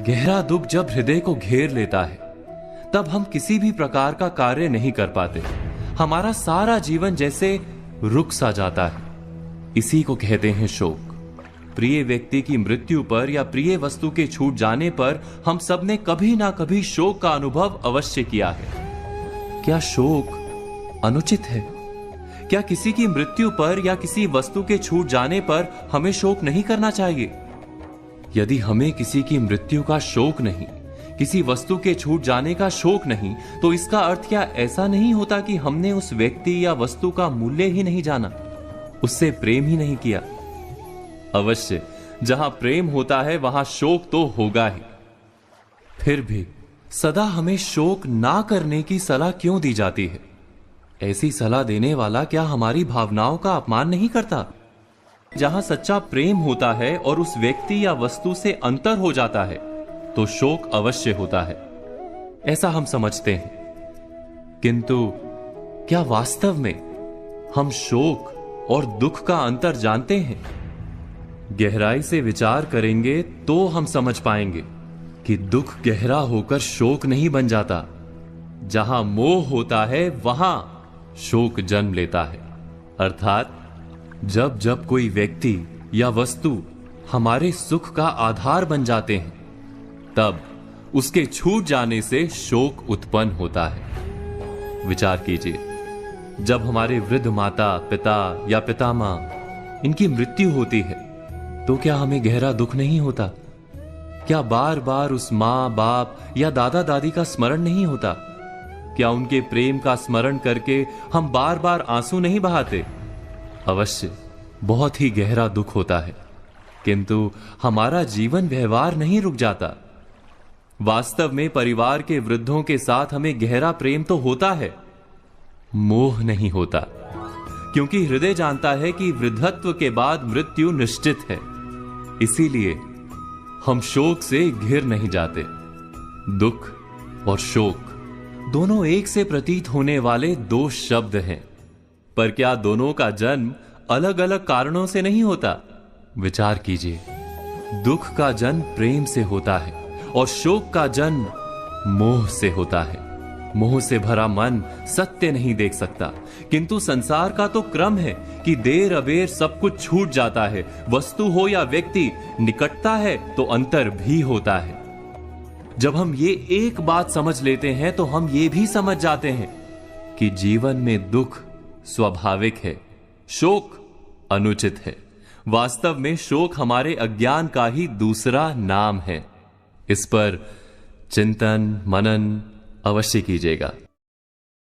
गहरा दुख जब हृदय को घेर लेता है तब हम किसी भी प्रकार का कार्य नहीं कर पाते। हमारा सारा जीवन जैसे रुक सा जाता है। इसी को कहते हैं शोक। प्रिय व्यक्ति की मृत्यु पर या प्रिय वस्तु के छूट जाने पर हम सब ने कभी ना कभी शोक का अनुभव अवश्य किया है। क्या शोक अनुचित है? क्या किसी की मृत्यु पर या किसी वस्तु के छूट जाने पर हमें शोक नहीं करना चाहिए? यदि हमें किसी की मृत्यु का शोक नहीं, किसी वस्तु के छूट जाने का शोक नहीं, तो इसका अर्थ क्या ऐसा नहीं होता कि हमने उस व्यक्ति या वस्तु का मूल्य ही नहीं जाना, उससे प्रेम ही नहीं किया? अवश्य जहां प्रेम होता है वहां शोक तो होगा ही। फिर भी सदा हमें शोक ना करने की सलाह क्यों दी जाती है? ऐसी सलाह देने वाला क्या हमारी भावनाओं का अपमान नहीं करता? जहां सच्चा प्रेम होता है और उस व्यक्ति या वस्तु से अंतर हो जाता है तो शोक अवश्य होता है, ऐसा हम समझते हैं। किंतु क्या वास्तव में हम शोक और दुख का अंतर जानते हैं? गहराई से विचार करेंगे तो हम समझ पाएंगे कि दुख गहरा होकर शोक नहीं बन जाता। जहां मोह होता है वहां शोक जन्म लेता है। अर्थात जब जब कोई व्यक्ति या वस्तु हमारे सुख का आधार बन जाते हैं तब उसके छूट जाने से शोक उत्पन्न होता है। विचार कीजिए, जब हमारे वृद्ध माता पिता या पितामह इनकी मृत्यु होती है तो क्या हमें गहरा दुख नहीं होता? क्या बार बार उस मां बाप या दादा दादी का स्मरण नहीं होता? क्या उनके प्रेम का स्मरण करके हम बार बार आंसू नहीं बहाते? अवश्य बहुत ही गहरा दुख होता है, किंतु हमारा जीवन व्यवहार नहीं रुक जाता। वास्तव में परिवार के वृद्धों के साथ हमें गहरा प्रेम तो होता है, मोह नहीं होता, क्योंकि हृदय जानता है कि वृद्धत्व के बाद मृत्यु निश्चित है। इसीलिए हम शोक से घिर नहीं जाते। दुख और शोक दोनों एक से प्रतीत होने वाले दो शब्द हैं, पर क्या दोनों का जन्म अलग अलग कारणों से नहीं होता? विचार कीजिए, दुख का जन्म प्रेम से होता है और शोक का जन्म मोह से होता है। मोह से भरा मन सत्य नहीं देख सकता, किंतु संसार का तो क्रम है कि देर अबेर सब कुछ छूट जाता है। वस्तु हो या व्यक्ति, निकटता है तो अंतर भी होता है। जब हम ये एक बात समझ लेते हैं तो हम ये भी समझ जाते हैं कि जीवन में दुख स्वाभाविक है, शोक अनुचित है। वास्तव में शोक हमारे अज्ञान का ही दूसरा नाम है। इस पर चिंतन मनन अवश्य कीजिएगा।